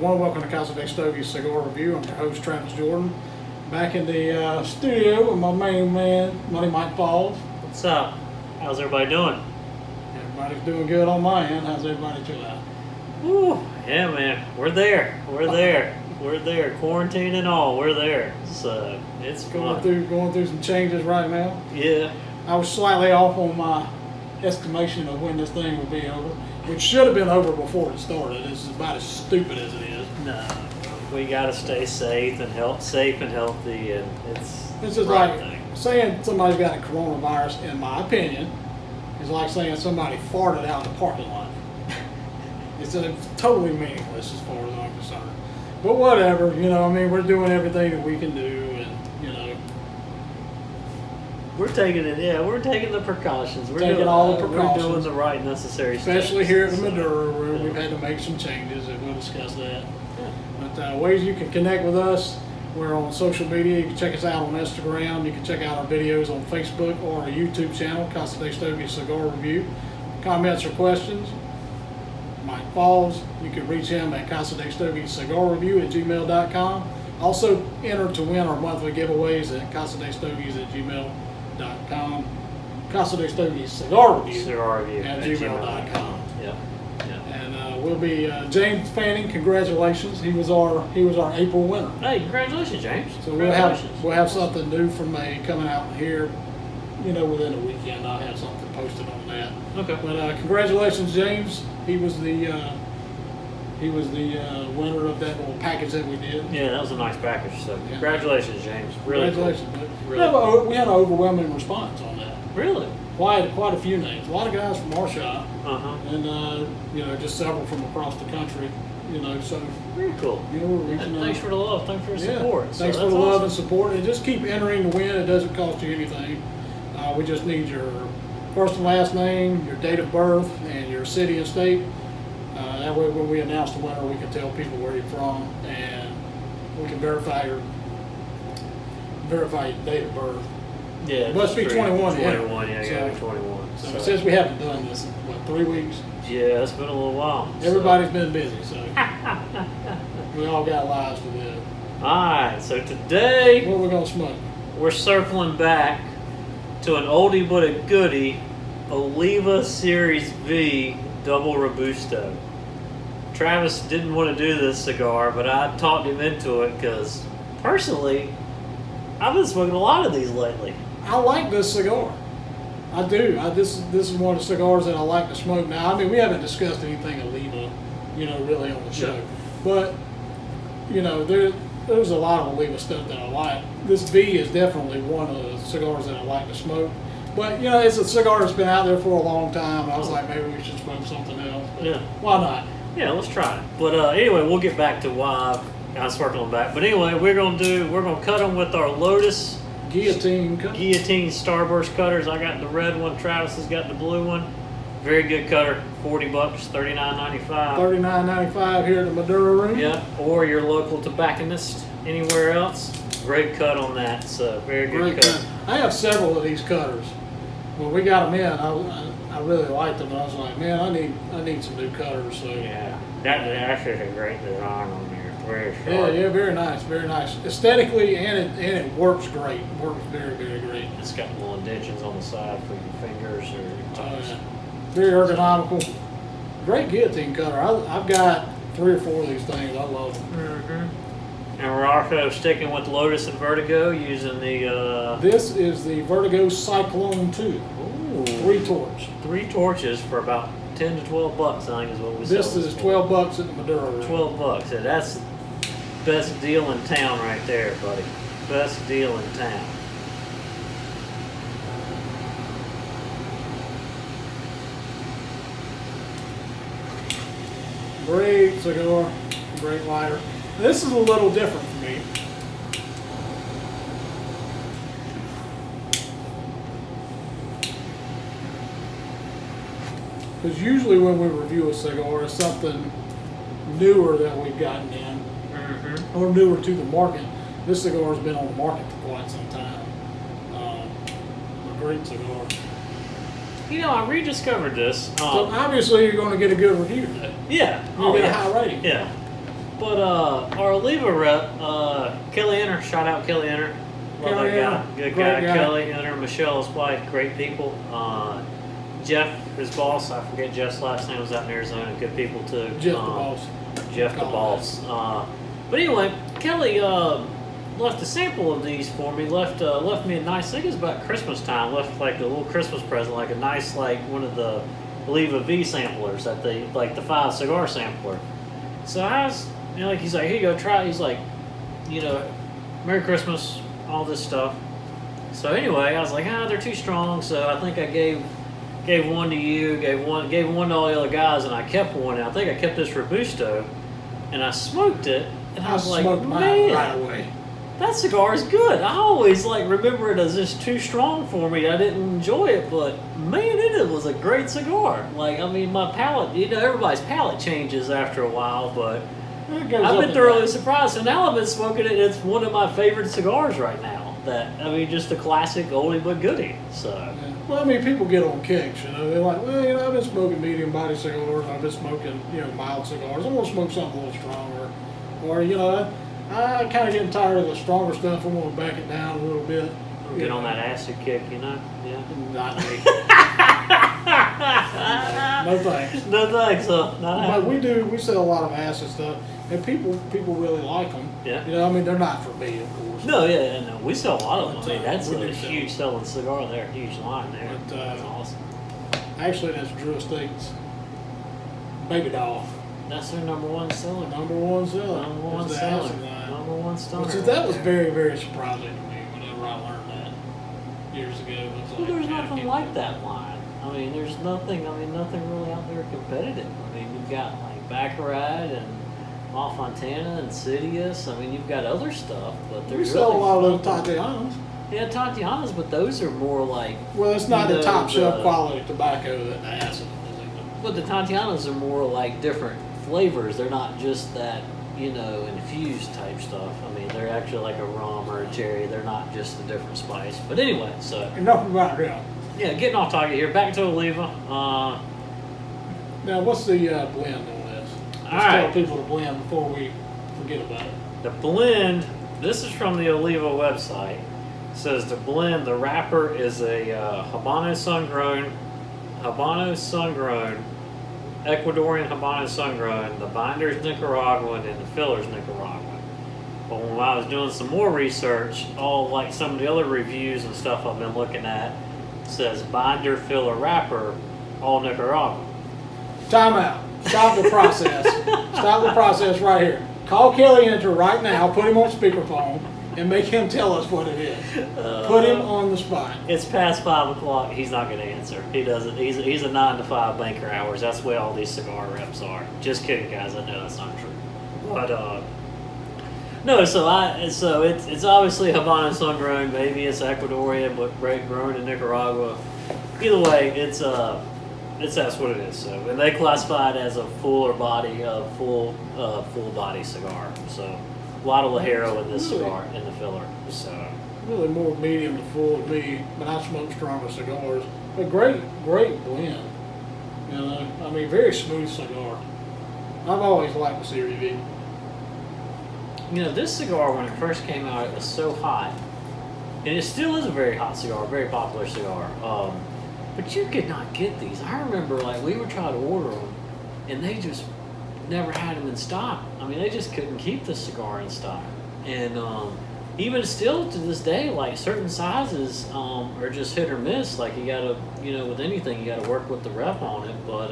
everyone. Welcome to Casa de Stogies Cigar Review. I'm your host, Travis Jordan. Back in the studio with my main man, Money Mike Falls. What's up? How's everybody doing? Everybody's doing good on my end. How's everybody chill out? Woo! Yeah, man. We're there. We're there. Quarantine and all. We're there. So it's Going fun. through some changes right now. Yeah. I was slightly off on my estimation of when this thing would be over, which should have been over before it started. It's about as stupid as it is. No. We gotta stay safe and healthy, and it's This is the right like thing. saying somebody's got a coronavirus, in my opinion, is like saying somebody farted out in the parking lot. It's totally meaningless as far as I'm concerned. But whatever, we're doing everything that we can do, and, We're taking it. Yeah, we're taking the precautions. We're Taking doing all the precautions. We're doing the right necessary especially steps. here at the So, Maduro Room, yeah. we've had to make some changes, and we'll discuss that. Yeah. But ways you can connect with us, we're on social media. You can check us out on Instagram. You can check out our videos on Facebook or our YouTube channel, Casa de Stogies Cigar Review. Comments or questions, Mike Falls. You can reach him at Casa de Stogies Cigar Review at gmail.com. Also enter to win our monthly giveaways at casadestogies@gmail.com. Casa de Stogies Cigar Review Cigar Review at gmail.com. Yep. And we'll be James Fanning. Congratulations, he was our April winner. Hey, congratulations, James. So Congratulations. we'll have something new from May coming out here, within a weekend. I'll have something posted on that. Okay. But congratulations, James. He was the winner of that little package that we did. Yeah, that was a nice package. So Yeah. congratulations, James. Really Congratulations. cool. But Really we had an overwhelming response on that. Really? Quite a few names. A lot of guys from our shop, Uh-huh. and just several from across the country. So Very cool. we're reaching out. Thanks for the love. Thanks for the Yeah, support. thanks So for the that's love awesome. and support. And just keep entering to win. It doesn't cost you anything. We just need your first and last name, your date of birth, and your city and state. That way, when we announce the winner, we can tell people where you're from, and we can verify your date of birth. Yeah, It must be that's 21. 21, yeah, So- gotta be 21. So since we haven't done this in 3 weeks, Yeah, it's been a little while. so- everybody's been busy. So we all got lives to live. Alright, so today What are we gonna smoke? we're circling back to an oldie but a goodie, Olivia Serie V Double Robusto. Travis didn't want to do this cigar, but I talked him into it because, personally, I've been smoking a lot of these lately. I like this cigar. I do. This is one of the cigars that I like to smoke. Now, we haven't discussed anything Oliva, really on the show. Yeah. But, there's a lot of Oliva stuff that I like. This V is definitely one of the cigars that I like to smoke. But, it's a cigar that's been out there for a long time. I was like, maybe we should smoke something else. But Yeah. why not? Yeah, let's try it. But anyway, we'll get back to why I'm circling back. But anyway, we're gonna cut them with our Lotus Guillotine cut. Guillotine Starburst cutters. I got the red one. Travis has got the blue one. Very good cutter. $40, $39.95. $39.95 here at the Maduro Room. Yeah, or your local tobacconist anywhere else. Great cut on that. So very good Great cut. cut. I have several of these cutters. When we got them in, I really liked them, and I was like, man, I need some new cutters. So Yeah, that's just a great design on there. Very sharp. yeah, very nice, very nice. Aesthetically, and it works great. It works very, very great. It's got little indentions on the side for your fingers or your toes. Yeah. Very ergonomical. Great guillotine cutter. I've got 3 or 4 of these things. I love them. Mm-hmm. And we're also sticking with Lotus and Vertigo using the This is the Vertigo Cyclone 2. ooh, 3 torch. 3 torches for about $10 to $12, I think is what we This sell is for. $12 at the Maduro Room. $12. Yeah, that's the best deal in town right there, buddy. Best deal in town. Great cigar, great lighter. This is a little different for me. Because usually when we review a cigar, it's something newer that we've gotten in, Mm-hmm. or newer to the market. This cigar has been on the market for quite some time. A great cigar. I rediscovered this. So obviously you're going to get a good review today. Yeah. You'll get a high rating. Yeah. But our Oliva rep, Kelly Enner, shout out Kelly Enner. Love Kelly that guy. Enner, Good great guy. guy. Kelly Enner, Michelle, his wife, great people. Jeff, his boss, I forget Jeff's last name, was out in Arizona. Good people too. Jeff the boss. Jeff the boss. But anyway, Kelly left a sample of these for me. Left me a nice. I think it was about Christmas time. Left like a little Christmas present, like a nice one of the Oliva V samplers that they like the 5 cigar sampler. So I was, he's like, here you go, try it. He's like, Merry Christmas, all this stuff. So anyway, I was like, they're too strong. So I think I gave one to you, gave one to all the other guys, and I kept one. And I think I kept this Robusto, and I smoked it, and I was like, smoked mine man, right away. that cigar is good. I always remember it as just too strong for me. I didn't enjoy it, but man, it was a great cigar. My palate, everybody's palate changes after a while, but It goes I've up been and thoroughly down. surprised. So now I've been smoking it. It's one of my favorite cigars right now. Just a classic oldie but goodie. So. Yeah. Well, people get on kicks, They're like, well, I've been smoking medium body cigars. I've been smoking, mild cigars. I want to smoke something a little stronger. Or, I kind of getting tired of the stronger stuff. I want to back it down a little bit. Get on that acid kick, Yeah. Not me. No thanks. No thanks, Not But happening. we sell a lot of acid stuff, and people really like them. Yeah. They're not for me, of course. No, no. We sell a lot of them. But, That's we a do sell huge selling cigar there. Huge line there. But, That's awesome. Actually, that's Drew Estate's Baby Doll. That's their number one seller. Number one seller. Number one is the seller. acid line. Number one stunner. Which is, that was very, very surprising to me whenever I learned that years ago. It was Well, there's man, I nothing can't like believe that line. There's nothing really out there competitive. You've got Baccarat and Ma Fontana and Sidious. You've got other stuff, but We there's sell really a lot of those nothing- Tatianas. Yeah, Tatianas, but those are more like. Well, it's not the top shelf the- quality tobacco that the acid is. But the Tatianas are more like different flavors. They're not just that, infused type stuff. They're actually like a rum or a cherry. They're not just a different spice. But anyway, so. Enough about them. Yeah, getting off target here. Back to Oliva. Now, what's the blend on this? Let's All right. tell people the blend before we forget about it. The blend, this is from the Oliva website. It says the blend, the wrapper is a Habano sun-grown, Ecuadorian Habano sun-grown. The binder's Nicaraguan and the filler's Nicaraguan. But when I was doing some more research, some of the other reviews and stuff I've been looking at, it says binder, filler, wrapper, all Nicaraguan. Time out. Stop the process. Stop the process right here. Call Kelly Enter right now, put him on speakerphone, and make him tell us what it is. Put him on the spot. It's past 5 o'clock. He's not going to answer. He doesn't. He's a 9 to 5 banker hours. That's the way all these cigar reps are. Just kidding, guys. I know that's not true. But no. So it's obviously Habano sun grown. Maybe it's Ecuadorian, but grown in Nicaragua. Either way, it's that's what it is. So, and they classify it as a full body cigar. So, a lot of Lajero in this cigar in the filler. So, Really more medium to full to me, but I smoke stronger cigars. But great blend. Very smooth cigar. I've always liked the Serie V. this cigar, when it first came out, it was so hot. And it still is a very hot cigar, very popular cigar. But you could not get these. I remember, we were trying to order them, and they just never had them in stock. They just couldn't keep the cigar in stock. And even still to this day, certain sizes are just hit or miss. You gotta, with anything, you gotta work with the rep on it. But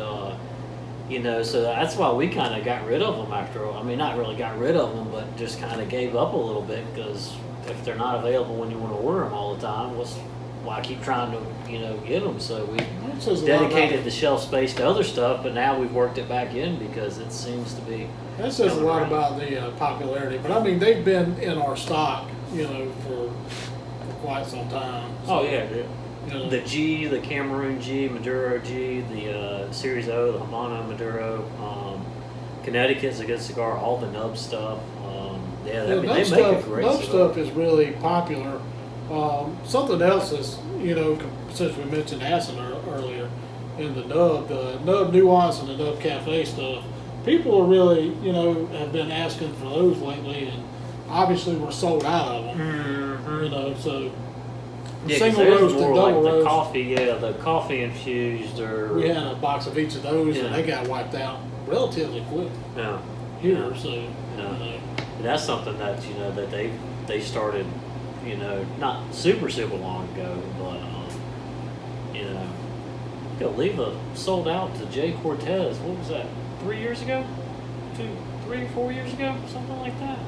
so that's why we kind of got rid of them after. Not really got rid of them, but just kind of gave up a little bit, because if they're not available when you want to order them all the time, why keep trying to get them? So we dedicated the shelf space to other stuff, but now we've worked it back in because it seems to be. That says a lot about the popularity. But they've been in our stock, for quite some time. So, Oh yeah, the G, the Cameroon G, Maduro G, the Series O, the Habano Maduro. Connecticut's a good cigar. All the nub stuff. They make a great nub cigar. stuff is really popular. Something else is, since we mentioned acid earlier, in the nub nuance and the nub cafe stuff people are really, have been asking for those lately, and obviously we're sold out of them. Mm-hmm. So Yeah, single those roast and more double like the roast. coffee, the coffee infused or We had a box of each of those, Yeah. and they got wiped out relatively quick yeah. here. Yeah. So Yeah. And that's something that that they started, not super long ago, but Oliva sold out to Jay Cortez. What was that? 3 years ago? 3 or 4 years ago? Something like that.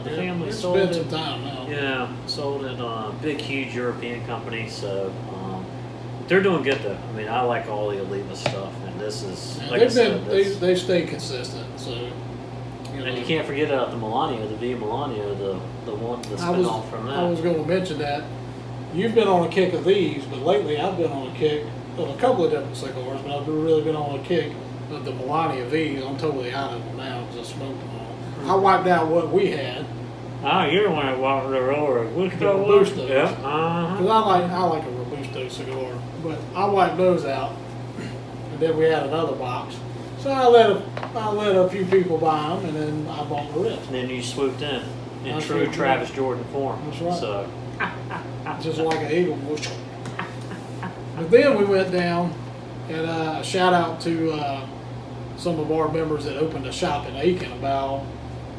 The family it's sold been it. some time now. Yeah, sold it. Big, huge European company. So they're doing good though. I mean, I like all the Oliva stuff, and this is Yeah, like I said, they've stayed consistent. So and you can't forget about the Melania, the Via Melania, the one the spin-off from that. I was going to mention that you've been on a kick of these, but lately I've been on a kick of a couple of different cigars, but I've really been on a kick of the Melania V's. I'm totally out of them now because I smoked them all. I wiped out what we had. Oh, you're the one that walked the roller. Which The Robustos. Yeah. Because I like a Robusto cigar, but I wiped those out, and then we had another box. So I let a few people buy them, and then I bought the rest. And then you swooped in I true swooped Travis in. Jordan form. That's right. So Just like an eagle. But then we went down, and a shout out to some of our members that opened a shop in Aiken, about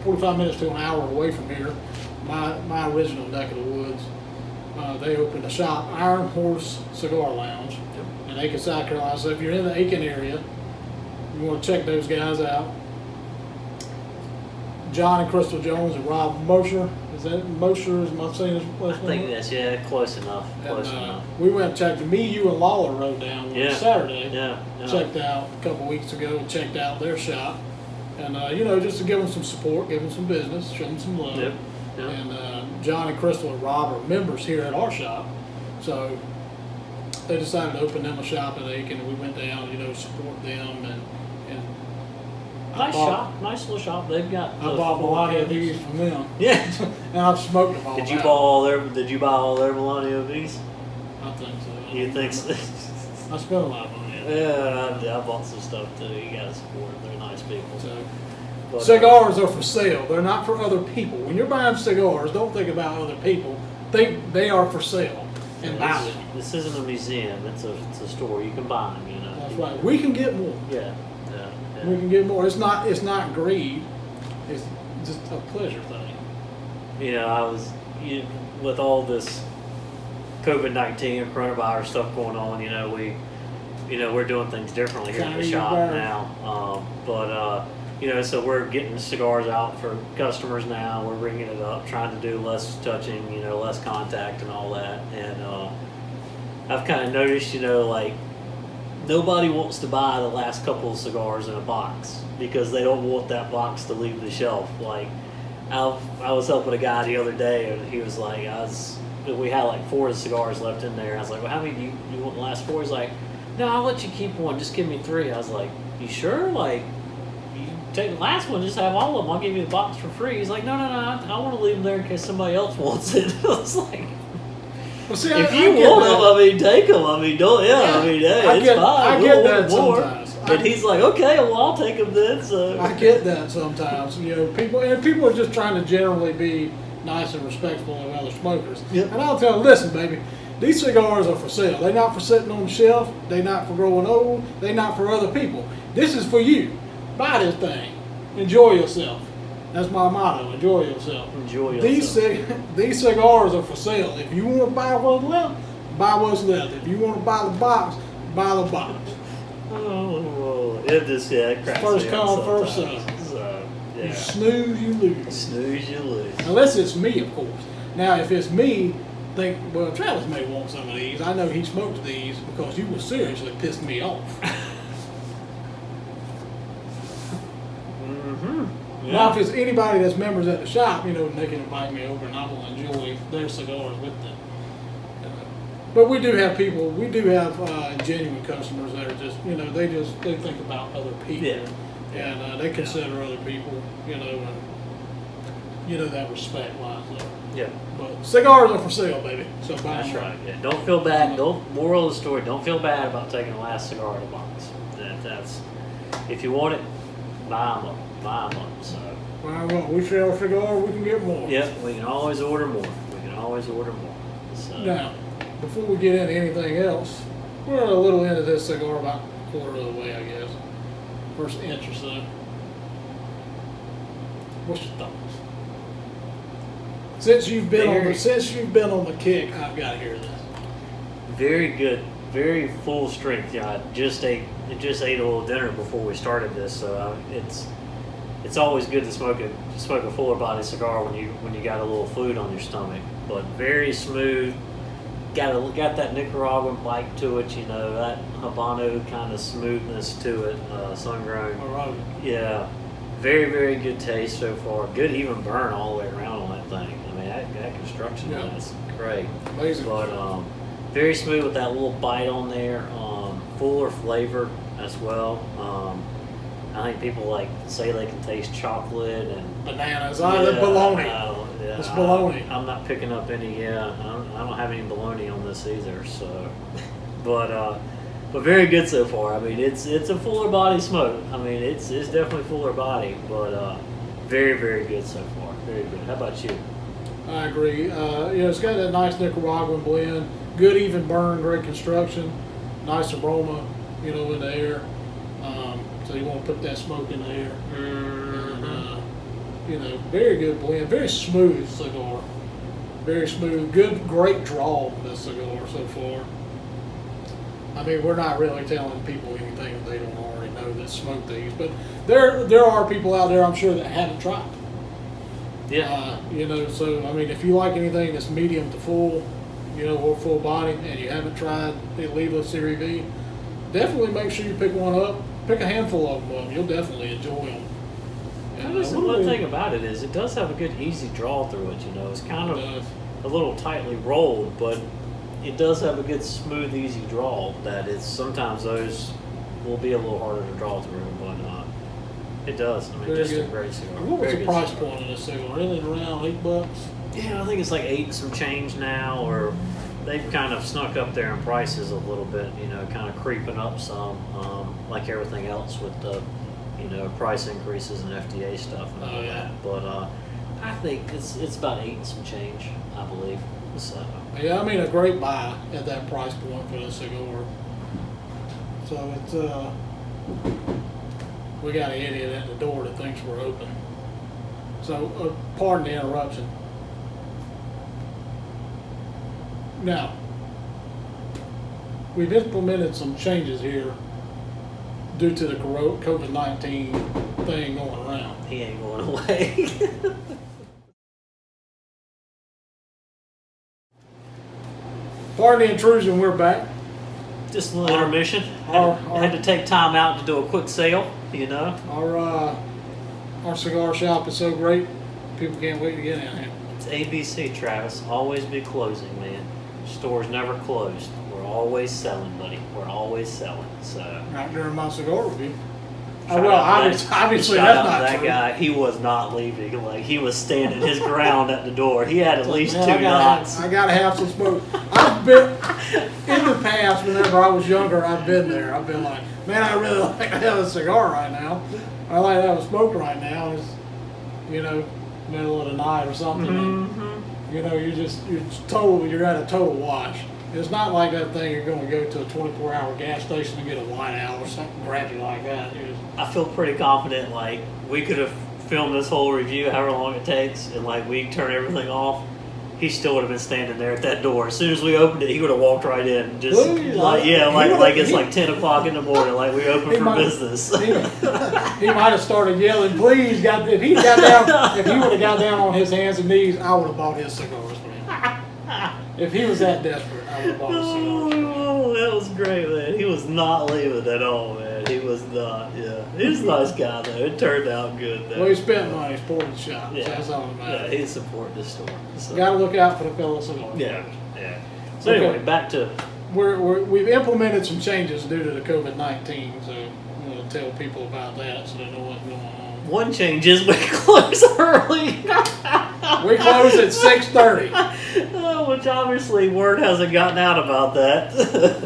45 minutes to an hour away from here, my original neck of the woods. They opened a shop, Iron Horse Cigar Lounge, in Aiken, South Carolina. So if you're in the Aiken area, you want to check those guys out. John and Crystal Jones and Rob Mosher. Is that Mosher? Am I saying his I last think name? that's close enough. Close enough. We went and checked. Me, you, and Lawler rode down on Saturday. Yeah. Checked out a couple weeks ago. Checked out their shop, and just to give them some support, give them some business, show them some love. Yep. And John and Crystal and Rob are members here at our shop, so they decided to open them a shop in Aiken, and we went down, support them and. Nice shop, nice little shop. They've got. I bought a lot of these from them. Yeah. And I've smoked them all. Did you out. buy all their? Did you buy all their Melania V's? I think so. You think so? I spent a lot of money. Yeah, I bought some stuff too. You gotta support them. They're nice people. So, But, cigars are for sale. They're not for other people. When you're buying cigars, don't think about other people. They are for sale. And buy them. This isn't a museum. It's a store. You can buy them. That's right. We can get more. Yeah. We can get more. It's not greed. It's just a pleasure thing. I was with all this COVID-19 or coronavirus stuff going on. We're doing things differently here at the shop now. So we're getting cigars out for customers now. We're ringing it up, trying to do less touching, less contact and all that. And I've kind of noticed, nobody wants to buy the last couple of cigars in a box because they don't want that box to leave the shelf. Like, I was helping a guy the other day, and he was like, we had like 4 cigars left in there. I was like, well, how many do you want the last 4? He's like, no, I'll let you keep one. Just give me 3. I was like, you sure? Like, you take the last one, just have all of them. I'll give you the box for free. He's like, no, I want to leave them there in case somebody else wants it. I was like, well, see, if you want them, take them. Don't. Yeah, it's fine. I get that sometimes. And he's like, okay, well, I'll take them then. So I get that sometimes. People are just trying to generally be nice and respectful of other smokers. Yep. And I'll tell them, listen, baby, these cigars are for sale. They're not for sitting on the shelf. They're not for growing old. They're not for other people. This is for you. Buy this thing. Enjoy yourself. That's my motto. Enjoy yourself. Enjoy yourself. These cigars are for sale. If you want to buy what's left, buy what's left. If you want to buy the box, buy the box. Oh, it just cracks First me come, up first sometimes. serve. So, You snooze, you lose. Snooze, you lose. Unless it's me, of course. Now, if it's me, well, Travis may want some of these. I know he smoked these because you were seriously pissed me off. Yeah. Now, if it's anybody that's members at the shop, they can invite me over and I will enjoy their cigars with them. But we do have genuine customers that are just, they think about other people. Yeah. And they consider other people, and that respect lies there. Yeah. But cigars are for sale, baby. So buy That's them. right. Yeah. Don't feel bad. Moral of the story: don't feel bad about taking the last cigar in the box. That's if you want it, buy them up. Buy them up. So. Well, we sell a cigar, we can get more. Yep, we can always order more. We can always order more. So. Now, before we get into anything else, we're a little into this cigar, about a quarter of the way, I guess. First inch or so. What's your thoughts? Since you've been on the kick, I've got to hear this. Very good, very full strength. Yeah, I just ate a little dinner before we started this, so it's always good to smoke a fuller body cigar when you got a little food on your stomach. But very smooth. Got that Nicaraguan bite to it, that Habano kind of smoothness to it, sun-grown. All right. Yeah, very, very good taste so far. Good even burn all the way around on that thing. I mean, that construction is great. Amazing. But very smooth with that little bite on there. Fuller flavor as well. I think people say they can taste chocolate and bananas. Baloney. It's baloney. I'm not picking up any. I don't have any baloney on this either. So, but very good so far. I mean, it's a fuller body smoke. I mean, it's definitely fuller body, but very, very good so far. Very good. How about you? I agree. It's got that nice Nicaraguan blend. Good even burn, great construction, nice aroma, in the air. So you want to put that smoke in the air. And, very good blend, very smooth cigar. Very smooth, great draw on this cigar so far. I mean, we're not really telling people anything that they don't already know that smoke these, but there are people out there, I'm sure, that haven't tried. Yeah. So I mean, if you like anything that's medium to full, or full body, and you haven't tried the Olivia Serie V, definitely make sure you pick one up. Pick a handful of them. You'll definitely enjoy them. One thing about it is it does have a good easy draw through it. It's kind of a little tightly rolled, but it does have a good smooth, easy draw. That it's sometimes those will be a little harder to draw through, but it does. I mean, Very just good. a great cigar. What was Very the good price cigar. point of this cigar? Really around $8? Yeah, I think it's like 8 and some change now, or they've kind of snuck up there in prices a little bit, kind of creeping up some, like everything else with the, price increases and FDA stuff and all that. But I think it's about 8 and some change, I believe. So. Yeah, I mean, a great buy at that price point for this cigar. So it's we got an idiot at the door that thinks we're open. So pardon the interruption. Now, we've implemented some changes here due to the COVID-19 thing going around. He ain't going away. Pardon the intrusion, we're back. Just a little intermission. Had to take time out to do a quick sale, Our cigar shop is so great, people can't wait to get in here. It's ABC, Travis. Always be closing, man. Store's never closed. We're always selling, buddy. We're always selling. So. Not during my cigar review. Shout Obviously that's out not to that true. guy. He was not leaving. Like, he was standing his ground at the door. He had at least Man, 2 knots. I gotta have some smoke. I've been in the past. Whenever I was younger, I've been there. I've been like, man, I really like to have a cigar right now. I like to have a smoke right now. It's, middle of the night or something. Mm-hmm. You're at a total wash. It's not like that thing you're going to go to a 24-hour gas station and get a white owl or something crappy like that. I feel pretty confident, like, we could have filmed this whole review, however long it takes, and, like, we turn everything off. He still would have been standing there at that door. As soon as we opened it, he would have walked right in. Just like it's like 10 o'clock in the morning, like we open for business. He might have started yelling, "Please!" If he would have got down on his hands and knees, I would have bought his cigars for him. If he was that desperate, I would have bought his cigars. Oh, that was great, man. He was not leaving at all, man. He was not. Yeah, he was a nice guy though. It turned out good though. Well, he spent money, supported the shop. Yeah, So that's all that matters. yeah, he supported the store. So. Got to look out for the fellow cigars. Yeah, yeah. So anyway, back to. We've implemented some changes due to the COVID-19, so I'm going to tell people about that so they know what's going on. One change is we close early. We close at 6:30. Which obviously word hasn't gotten out about that.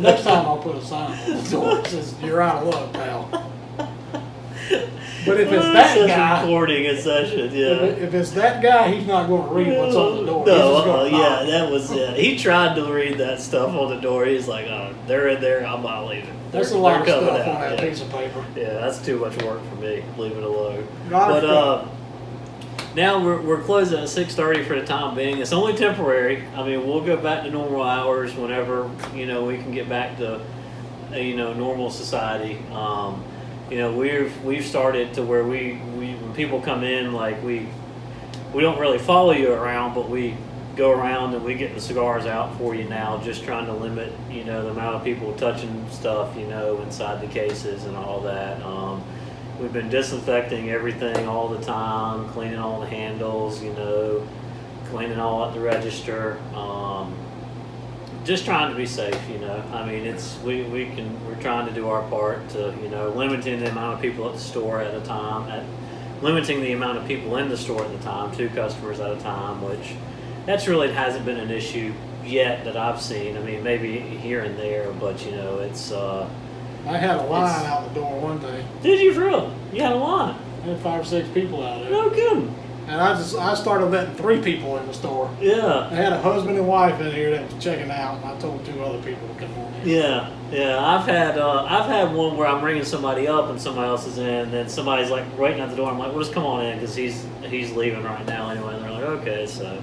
Next time I'll put a sign on the door that says, "You're out of luck, pal." But if it's that such guy, recording a session, yeah. if it's that guy, he's not going to read what's on the door. He's No, just gonna knock. that was it. He tried to read that stuff on the door. He's like, "Oh, they're in there. I'm not leaving." That's a They're lot of coming stuff out. on that Yeah. piece of paper. Yeah, that's too much work for me. Leave it alone. Gosh, But now we're closing at 6:30 for the time being. It's only temporary. I mean, we'll go back to normal hours whenever we can get back to normal society. We've started to where we when people come in, like we don't really follow you around, but we go around and we get the cigars out for you now, just trying to limit the amount of people touching stuff inside the cases and all that. We've been disinfecting everything all the time, cleaning all the handles, cleaning all at the register. Just trying to be safe, I mean, we're trying to do our part to, limiting the amount of people at the store at a time, limiting the amount of people in the store at the time, 2 customers at a time, which that's really hasn't been an issue yet that I've seen. I mean, maybe here and there, but it's. I had a line out the door one day. Did you for real? You had a line? I had 5 or 6 people out there. No kidding. And I started letting 3 people in the store. Yeah. I had a husband and wife in here that was checking out, and I told 2 other people to come on in. Yeah. I've had one where I'm ringing somebody up and somebody else is in, and then somebody's like waiting at the door. I'm like, well, just come on in because he's leaving right now anyway. And they're like, okay, so.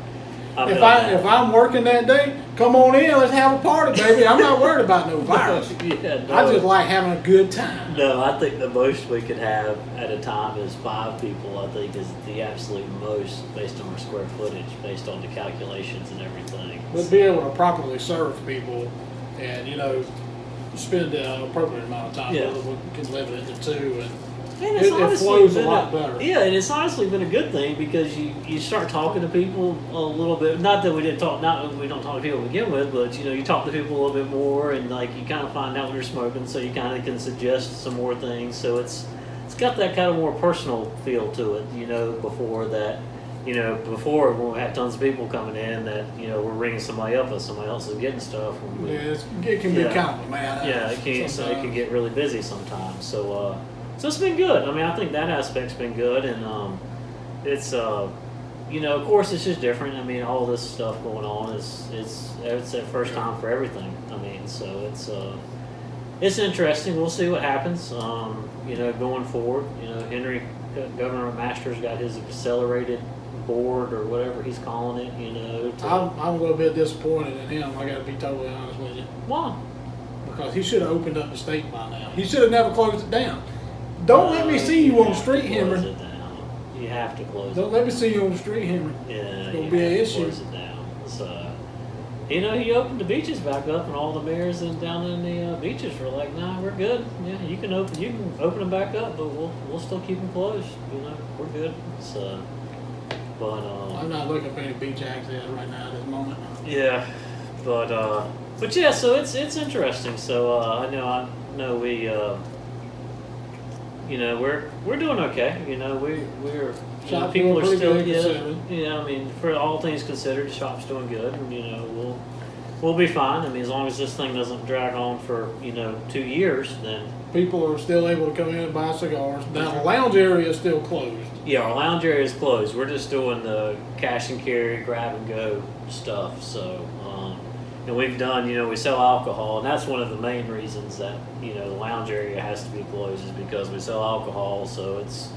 If I'm working that day, come on in. Let's have a party, baby. I'm not worried about no virus. Yeah, no. I just like having a good time. No, I think the most we could have at a time is 5 people. I think is the absolute most based on our square footage, based on the calculations and everything. But be able to properly serve people, and spend an appropriate amount of time. Yeah. We can limit it to 2, and And it's it flows a lot better. Yeah, and it's honestly been a good thing because you start talking to people a little bit. Not that we don't talk to people to begin with, but you talk to people a little bit more, and like you kind of find out when you're smoking, so you kind of can suggest some more things. So it's got that kind of more personal feel to it. Before that, before when we had tons of people coming in that we're ringing somebody up and somebody else is getting stuff. It can be kind of mad. Yeah, it can get really busy sometimes. So it's been good. I mean, I think that aspect's been good, and it's of course it's just different. I mean, all this stuff going on it's that first time for everything. I mean, so it's interesting. We'll see what happens. Going forward. Governor Masters got his accelerated board or whatever he's calling it. I'm a little bit disappointed in him. I got to be totally honest with you. Why? Because he should have opened up the state by now. He should have never closed it down. Don't let me see you on the street hammering. You have to close it. Don't let me see you on the street hammering. Yeah, it's gonna be an issue. Close it down. So, he opened the beaches back up, and all the mayors down in the beaches were like, "Nah, we're good. Yeah, you can open them back up, but we'll still keep them closed. We're good." So, but I'm not looking for any beach access right now at this moment. Yeah, but yeah, so it's interesting. So I know we. We're doing okay. We're Shop's people doing are pretty still good, considering. I mean, for all things considered, the shop's doing good, and we'll be fine. I mean, as long as this thing doesn't drag on for 2 years, then People are still able to come in and buy cigars. Now the lounge area is still closed. yeah, our lounge area is closed. We're just doing the cash and carry, grab and go stuff. So, and we've done, we sell alcohol, and that's one of the main reasons that the lounge area has to be closed is because we sell alcohol. So it's,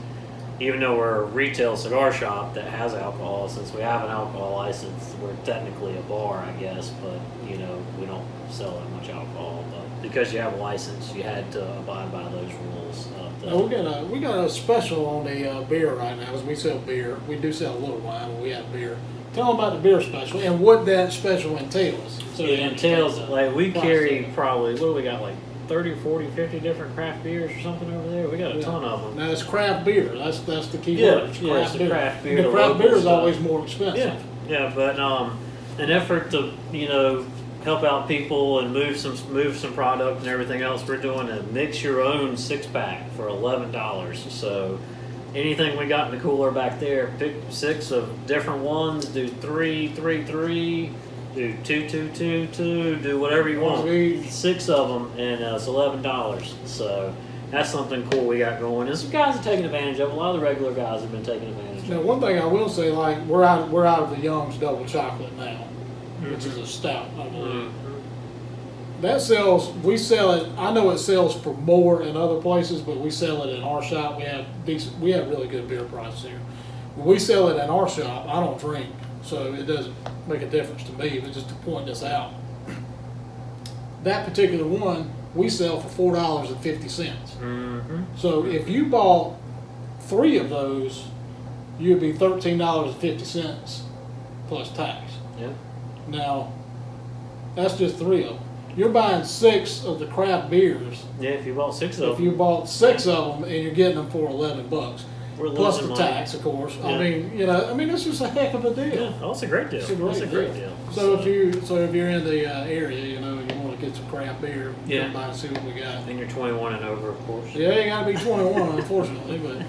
even though we're a retail cigar shop that has alcohol, since we have an alcohol license, we're technically a bar, I guess, but we don't sell that much alcohol. But because you have a license, you had to abide by those rules. Now, we got a special on the beer right now, because we sell beer. We do sell a little wine, but we have beer. Tell them about the beer special and what that special entails. So it entails, like, we carry probably, what do we got, like 30, 40, 50 different craft beers or something over there? We got a ton of them. Now, it's craft beer. That's the key Yeah, word. It's it's the craft beer. The craft beer is stuff. always more expensive. Yeah, but an effort to, help out people and move some product and everything else, we're doing a mix your own 6-pack for $11. So anything we got in the cooler back there, pick 6 of different ones, do 3, 3, 3, do 2, 2, 2, 2, do whatever you want. 6 of them, and it's $11. So that's something cool we got going. And some guys are taking advantage of it. A lot of the regular guys have been taking advantage of Now, it. one thing I will say, like we're out of the Young's Double Chocolate now, which is a stout, I believe. That sells. We sell it. I know it sells for more in other places, but we sell it in our shop. We have decent. We have really good beer prices here. When we sell it in our shop, I don't drink, so it doesn't make a difference to me. But just to point this out, that particular one we sell for $4.50. So if you bought 3 of those, you'd be $13.50 plus tax. Yeah. Now, that's just 3 of them. You're buying 6 of the craft beers. Yeah, if you bought 6 of them. If you bought 6 of them and you're getting them for $11, We're plus losing the money. tax, of course. Yeah. I mean, it's just a heck of a deal. Yeah, oh, it's a great deal. It's a great deal. So if you're in the area, you want to get some craft beer, Yeah. come by and see what we got. And you're 21 and over, of course. Yeah, you got to be 21, unfortunately, but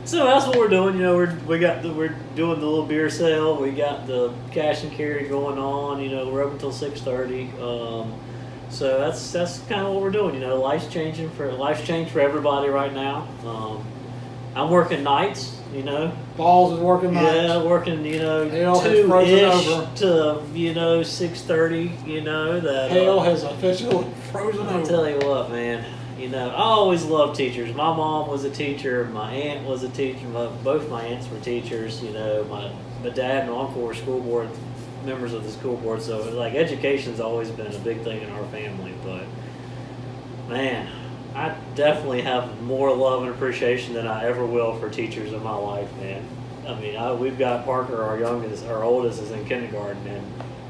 So that's what we're doing. We're doing the little beer sale. We got the cash and carry going on. We're open until 6:30. So that's kind of what we're doing. Life's changed for everybody right now. I'm working nights. Balls is working nights. Yeah, working. Hell has frozen 2-ish over. to 6:30. That Hell has officially frozen I over. tell you what, man. I always loved teachers. My mom was a teacher. My aunt was a teacher. Both my aunts were teachers. My dad and uncle were school board members of the school board. So education's always been a big thing in our family. But man, I definitely have more love and appreciation than I ever will for teachers in my life, man. I mean, we've got Parker, our oldest is in kindergarten, and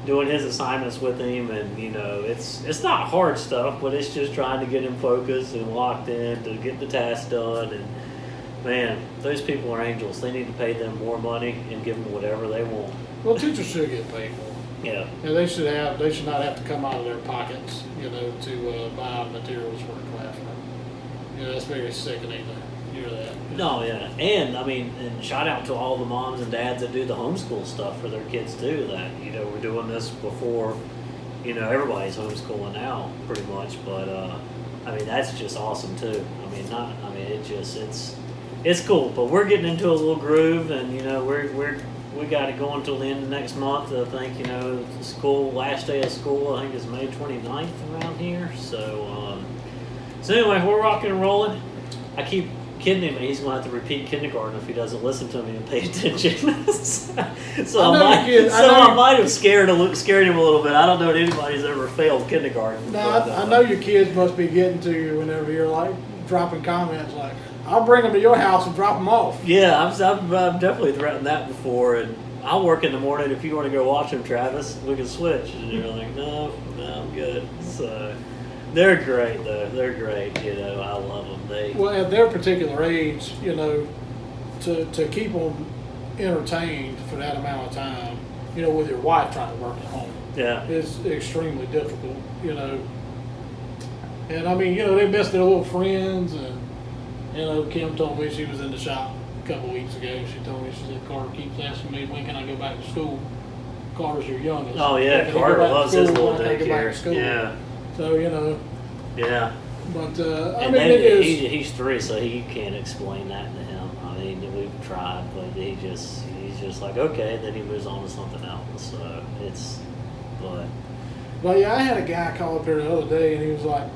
doing his assignments with him, and it's not hard stuff, but it's just trying to get him focused and locked in to get the task done. And man, those people are angels. They need to pay them more money and give them whatever they want. Well, teachers should get paid more. Yeah. And they should not have to come out of their pockets, to buy materials for a classroom. That's very sickening to hear that. No, yeah, and shout out to all the moms and dads that do the homeschool stuff for their kids too. That we're doing this before, everybody's homeschooling now, pretty much. But that's just awesome too. It's cool. But we're getting into a little groove, and we got it going till the end of next month. I think school last day of school. I think is May 29th around here. So anyway, we're rocking and rolling. I keep kidding him, he's going to have to repeat kindergarten if he doesn't listen to me and pay attention. I might have scared him a little bit. I don't know if anybody's ever failed kindergarten. No, I know your kids must be getting to you whenever you're dropping comments like, "I'll bring them to your house and drop them off." Yeah, I've definitely threatened that before, and I'll work in the morning. If you want to go watch them, Travis, we can switch. And you're like, no, I'm good. So. They're great, though. They're great. I love them. Well, at their particular age, to keep them entertained for that amount of time, with your wife trying to work at home, is extremely difficult. And they miss their little friends, and Kim told me she was in the shop a couple weeks ago. She told me, she said, "Carter keeps asking me when can I go back to school." Carter's your youngest. Oh yeah, Carter loves his little daycare. Yeah. So, Yeah. But, he's 3, so he can't explain that to him. We've tried, but he's just like, okay, then he moves on to something else. So Well, yeah, I had a guy call up here the other day, and he was like,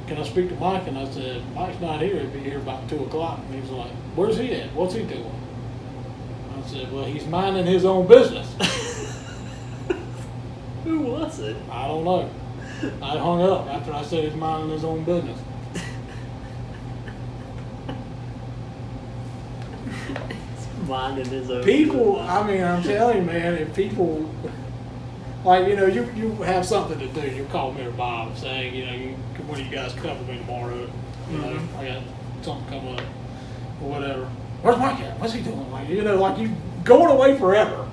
"Can I speak to Mike?" And I said, "Mike's not here. He'll be here about 2 o'clock." And he's like, "Where's he at? What's he doing?" I said, "Well, he's minding his own business." Who was it? I don't know. I hung up after I said he's minding his own business. Minding his own people, business. I'm telling you, man, if people, you have something to do, you call me or Bob saying, when you guys cover me tomorrow, I got something come up or whatever. Where's Mike at? What's he doing? You going away forever.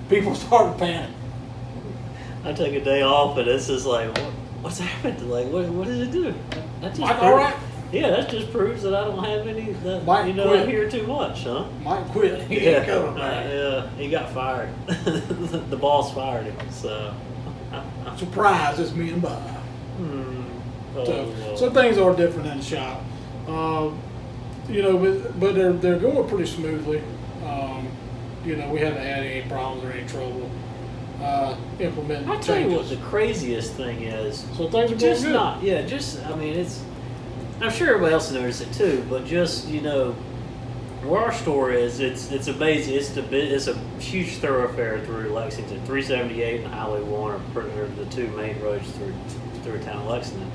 People start to panic. I take a day off, and it's just like, what's happened? What did it do? Mike, all right? Yeah, that just proves that I don't have any. Mike quit. I hear too much, huh? Mike quit. He ain't coming back. Yeah, he got fired. The boss fired him. So surprise! It's me and Bob. So things are different in the shop. You know, but they're going pretty smoothly. You know, we haven't had any problems or any trouble implementing I'll tell you what changes. the craziest thing is. So things are going Just good. not, yeah, just, I mean, it's, I'm sure everybody else noticed it too, but just, you know, where our store is, it's amazing. It's a huge thoroughfare through Lexington. 378 and Highway 1 are the two main roads through town of Lexington.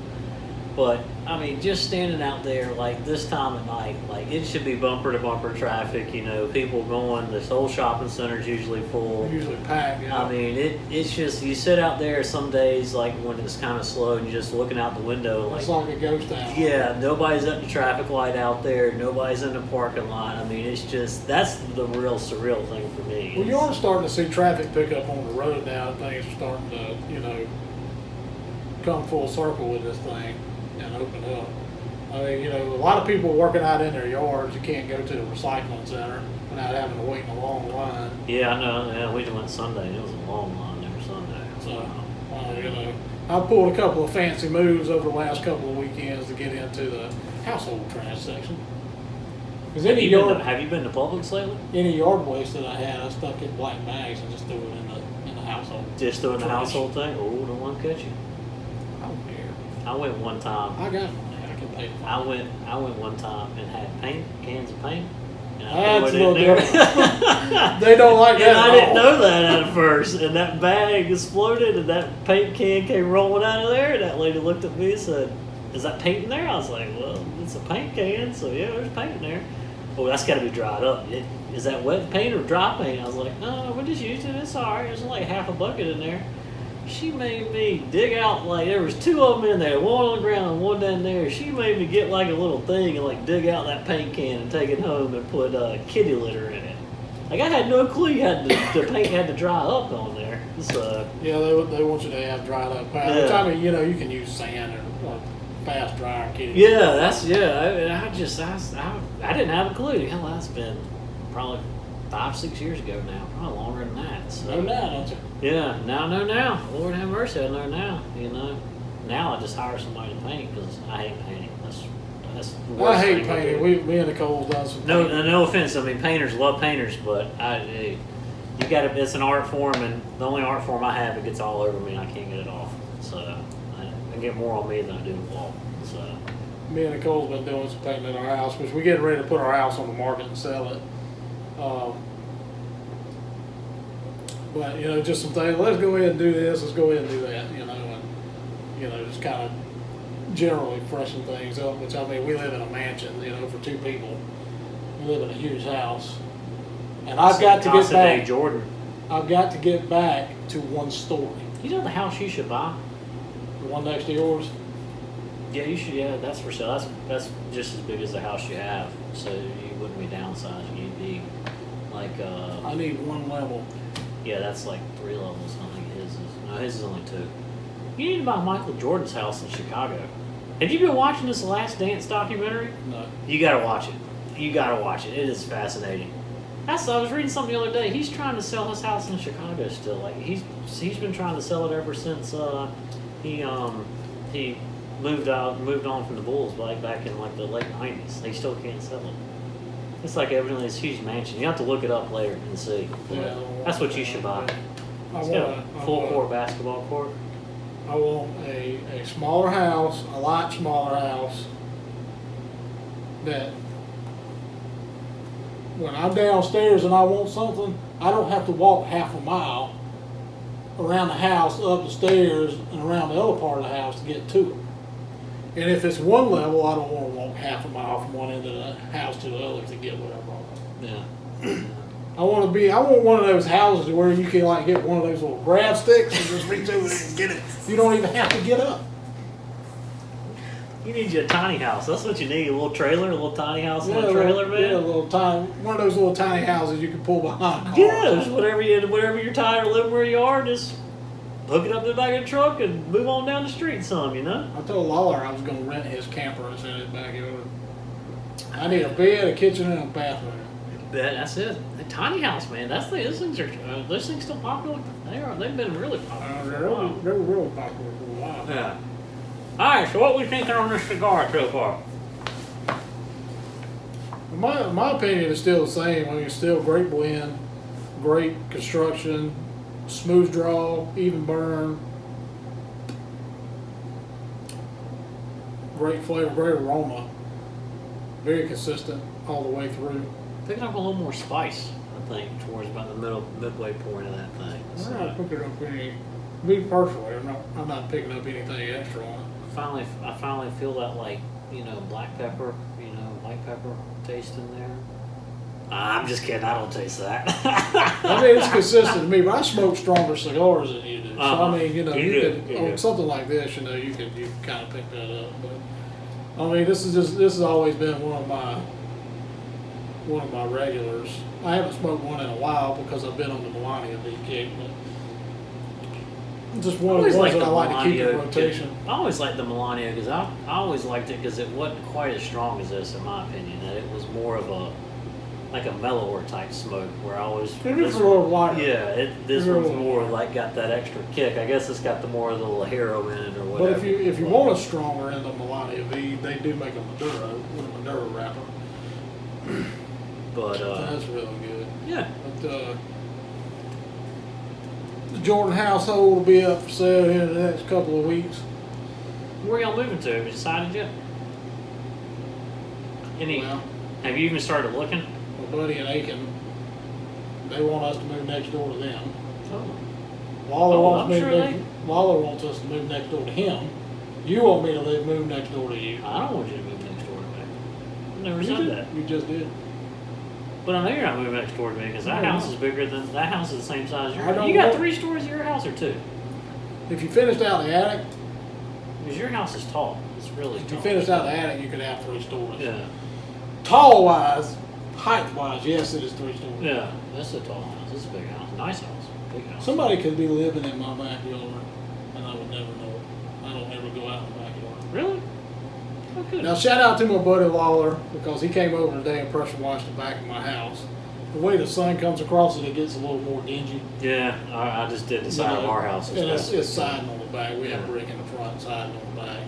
But I mean, just standing out there like this time of night, like it should be bumper to bumper traffic. You know, people going. This whole shopping center is usually full. Usually packed. Yeah. I mean, it's just you sit out there some days like when it's kind of slow and you're just looking out the window. It's like a ghost town. Yeah, nobody's at the traffic light out there. Nobody's in the parking lot. I mean, it's just that's the real surreal thing for me. Well, you are starting to see traffic pick up on the road now. Things are starting to, you know, come full circle with this thing and open up. I mean, you know, a lot of people working out in their yards. You can't go to the recycling center without having to wait in a long line. Yeah, I know. Yeah, we went Sunday. And it was a long line there Sunday. So, you know, I pulled a couple of fancy moves over the last couple of weekends to get into the household trash section. Because Have you been to Publix lately? any yard waste that I had, I stuck in black bags and just threw it in the household. Just doing the trash. household thing? Oh, don't want to catch you. I don't care. I went one time. I got money. I can pay for it. I went one time and had cans of paint. And That's threw a it in little there. different. They don't like that And I at didn't all. know that at first. And that bag exploded and that paint can came rolling out of there. And that lady looked at me and said, "Is that paint in there?" I was like, "Well, it's a paint can, so yeah, there's paint in there." "Oh, that's got to be dried up. Is that wet paint or dry paint?" I was like, "No, we just used it. It's all right. There's like half a bucket in there." She made me dig out, like, there was two of them in there, one on the ground and one down there. She made me get like a little thing and like dig out that paint can and take it home and put kitty litter in it. Like, I had no clue the paint had to dry up on there. So, Yeah, they want you to have dried up powder. Which, I mean, you know, you can use sand or fast dryer kitty. yeah, I didn't have a clue. Hell, that's been probably 5-6 years ago now, probably longer than that. So. No doubt, don't you? Yeah, now I know now. Lord have mercy, I know now. You know, now I just hire somebody to paint because I hate painting. That's the worst I hate thing to painting. do. Me and Nicole's done some No, painting. no offense. I mean, painters love painters, but you got to. It's an art form, and the only art form I have, it gets all over me, and I can't get it off. So I get more on me than I do the wall. So Me and Nicole's been doing some painting in our house, which we're getting ready to put our house on the market and sell it. But, you know, just some things. Let's go ahead and do this. Let's go ahead and do that, you know, and, you know, just kind of generally freshen things up, which, I mean, we live in a mansion, you know, for two people. We live in a huge house. And I've got to get Casa de back. Jordan. I've got to get back to one story. You know the house you should buy? The one next to yours. Yeah, you should. Yeah, that's for sale. That's just as big as the house you have, so you wouldn't be downsizing. You'd be like. I need one level. Yeah, that's like 3 levels. I think his is. No, his is only 2. You need to buy Michael Jordan's house in Chicago. Have you been watching this Last Dance documentary? No. You gotta watch it. You gotta watch it. It is fascinating. I was reading something the other day. He's trying to sell his house in Chicago still. Like he's been trying to sell it ever since he moved on from the Bulls back in like the late '90s. He still can't sell it. It's like everything this huge mansion. You have to look it up later and see. Yeah, That's what you should buy. It's got a full court basketball court. I want a smaller house, a lot smaller house, that when I'm downstairs and I want something, I don't have to walk half a mile around the house, up the stairs, and around the other part of the house to get to it. And if it's one level, I don't want to walk half a mile from one end of the house to the other to get what I want. Yeah. I want one of those houses where you can like get one of those little grab sticks and just reach over there and get it. You don't even have to get up. You need you a tiny house. That's what you need. A little trailer, a little tiny house and a trailer, man. Yeah, a little tiny, one of those little tiny houses you can pull behind cars. Yeah, just whatever you're tired of living where you are, just hook it up to the back of the truck and move on down the street some, you know? I told Lawler I was going to rent his camper and send it back over. I need a bed, a kitchen, and a bathroom. That's it. A tiny house, man. Those things still popular. They've been really popular. They were really popular for a while. Yeah. Alright, so what we thinking on this cigar so far? My opinion is still the same. I mean, it's still great blend, great construction, smooth draw, even burn, great flavor, great aroma, very consistent all the way through. Picking up a little more spice, I think, towards about the midway point of that thing. I'm not picking up any. Me personally, I'm not picking up anything extra on it. I finally feel that, like, you know, black pepper, you know, white pepper taste in there. I'm just kidding. I don't taste that. I mean, it's consistent to me, but I smoke stronger cigars than you do. So I mean, you know, You could do. on something like this, you know, you can kind of pick that up. But I mean, this has always been one of my regulars. I haven't smoked one in a while because I've been on the Melania V kick, but just one of the ones that I like to keep in rotation. I always liked the Melania because I always liked it because it wasn't quite as strong as this, in my opinion. That it was more of a mellower type smoke, where I always It is a little lighter. yeah. This It's a one's little more lighter. like got that extra kick. I guess it's got the more of the little hero in it or whatever. But if you want a stronger in the Melania V, they do make a Maduro with a Maduro wrapper. But So that's really good. yeah, But the Jordan household will be up for sale here in the next couple of weeks. where y'all moving to? Have you decided yet? Well, Have you even started looking? my buddy in Aiken, they want us to move next door to them. Oh. Lawler wants us to move next door to him. You want me to move next door to you. I don't want you to move next door to me. I've never You said did. that. You just did. But I know you're not moving next door to me because that No, house no. is bigger than that house is the same size as I yours. don't You got want- 3 stories in your house or 2? If you finished out the attic, Because your house is tall. It's really if tall. you finished out the attic, you could have 3 stories. Yeah. Tall wise, height wise, yes, it is 3 stories. Yeah. That's a tall house. It's a big house. Nice house. Big house. Somebody could be living in my backyard, and I would never know it. I don't ever go out in the backyard. Really? Oh, good. Now, shout out to my buddy Lawler, because he came over today and pressure washed the back of my house. The way the sun comes across it, it gets a little more dingy. Yeah. I just did the side of our house. And it's siding on the back. We have Yeah. brick in the front, siding on the back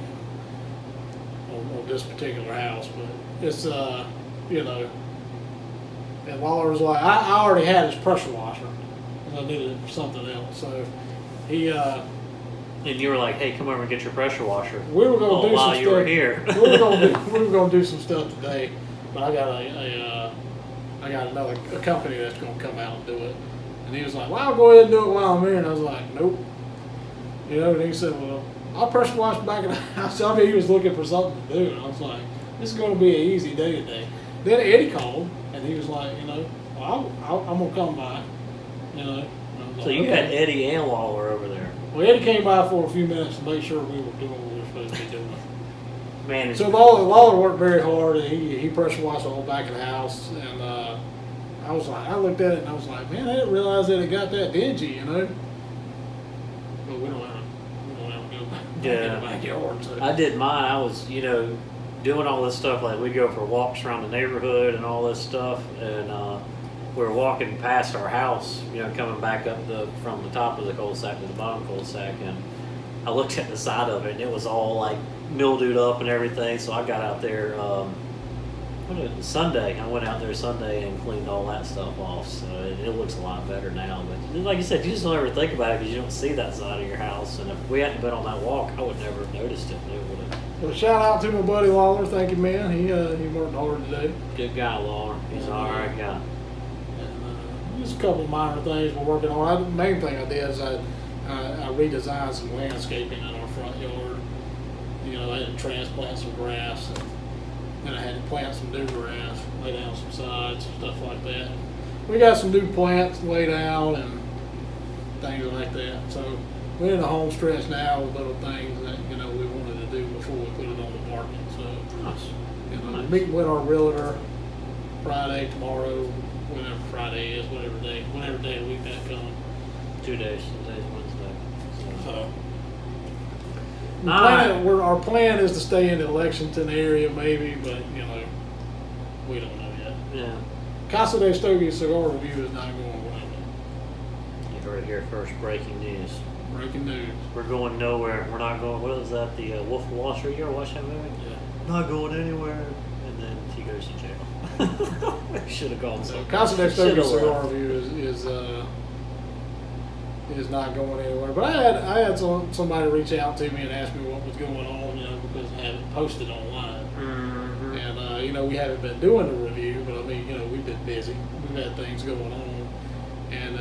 on this particular house. But it's, you know, and Lawler was like, I already had his pressure washer, and I needed it for something else. So he, And you were like, "Hey, come over and get your pressure washer." we were going to do some while stuff. you were here. we were going to do some stuff today, but I got I got a company that's going to come out and do it. And he was like, "Well, I'll go ahead and do it while I'm here." And I was like, "Nope." You know, and he said, "Well, I'll pressure wash the back of the house." I mean, he was looking for something to do, and I was like, "This is going to be an easy day today." Then Eddie called, and he was like, "You know, well, I'm going to come by." You know. And I was So like, you "Okay." had Eddie and Lawler over there. Well, Eddie came by for a few minutes to make sure we were doing what we were supposed to be doing. Man, So Lawler worked very hard, and he pressure washed the whole back of the house. And I was like, I looked at it and I was like, man, I didn't realize that it got that dingy, you know. But we don't ever go back in the backyard. So. I did mine. I was, you know, doing all this stuff. Like we go for walks around the neighborhood and all this stuff, and we were walking past our house, you know, coming back up from the top of the cul-de-sac to the bottom cul-de-sac, and I looked at the side of it, and it was all like mildewed up and everything. So I got out there. Sunday, I went out there Sunday and cleaned all that stuff off. So it looks a lot better now. But like you said, you just don't ever think about it because you don't see that side of your house. And if we hadn't been on that walk, I would never have noticed it. It would have. Well, shout out to my buddy Lawler. Thank you, man. He worked hard today. Good guy, Lawler. He's an all right guy. And just a couple of minor things we're working on. The main thing I did is I redesigned some landscaping in our front yard. You know, I had to transplant some grass, and then I had to plant some new grass, lay down some sides, stuff like that. We got some new plants laid out and things like that. So we're in the home stretch now with little things that, you know, we wanted to do before we put it on the market. So, Nice. you know, Nice. meeting with our realtor Friday, tomorrow, whatever Friday is, whatever day of the week that comes. 2 days. Today's Wednesday. So Alright. our plan is to stay in the Lexington area maybe, but you know, we don't know yet. Yeah. Casa de Stogies cigar review is not going well. You heard it here first. Breaking news. Breaking news. We're going nowhere. We're not going. What was that? The Wolf of Wall Street. You ever watch that movie? Yeah. Not going anywhere. And then he goes to jail. Should have gone. So Casa de Stogies cigar review is not going anywhere. But I had somebody reach out to me and ask me what was going on, because I haven't posted online. Mm-hmm. And we haven't been doing the review, but I mean, we've been busy. We've had things going on, and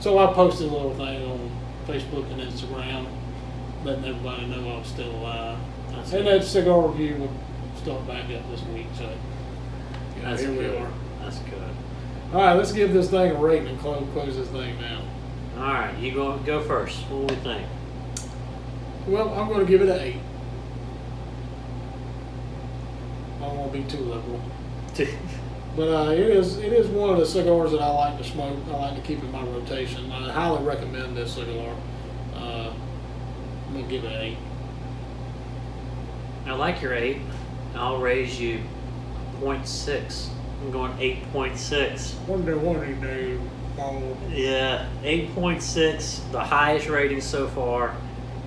so I posted a little thing on Facebook and Instagram, letting everybody know I was still alive. And that cigar review will start back up this week. So here we are. That's good. All right, let's give this thing a rating and close this thing down. All right, you go first. What do we think? Well, I'm going to give it an 8. I don't want to be too liberal. But it is one of the cigars that I like to smoke. I like to keep in my rotation. I highly recommend this cigar. I'm going to give it an 8. I like your 8. I'll raise you 0.6. I'm going 8.6. Wonder what he do. Yeah, 8.6. The highest rating so far.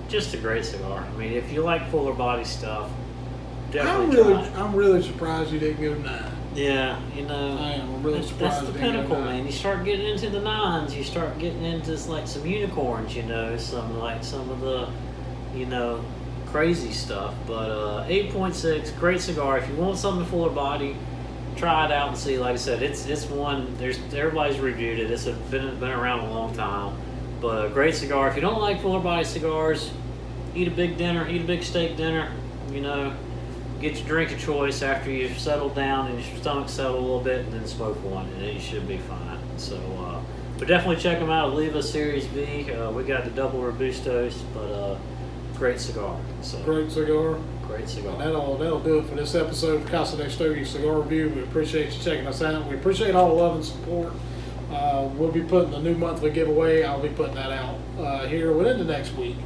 Just a great cigar. I mean, if you like fuller body stuff, definitely try it. I'm really surprised you didn't go 9. Yeah, I am. I'm really surprised. That's the pinnacle, man. You start getting into the 9s. You start getting into like some unicorns. Some of the, crazy stuff. But 8.6, great cigar. If you want something fuller body, try it out and see. Like I said, it's one. Everybody's reviewed it. It's been around a long time. But a great cigar. If you don't like fuller body cigars, eat a big dinner, eat a big steak dinner. Get your drink of choice after you've settled down and your stomach settled a little bit, and then smoke one, and you should be fine. So, but definitely check them out. Olivia Serie V. We got the double Robustos, but great cigar. So great cigar. Great cigar. And that'll do it for this episode of Casa de Stogies Cigar Review. We appreciate you checking us out. We appreciate all the love and support. We'll be putting the new monthly giveaway. I'll be putting that out here within the next week.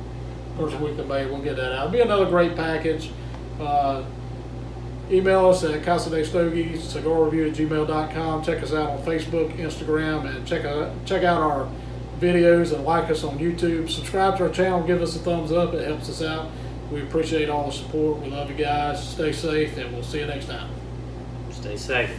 First week of May, we'll get that out. It'll be another great package. Email us at Casa de Stogies cigarreview@gmail.com. Check us out on Facebook, Instagram, and check out our videos and like us on YouTube. Subscribe to our channel, give us a thumbs up. It helps us out. We appreciate all the support. We love you guys. Stay safe, and we'll see you next time. Stay safe.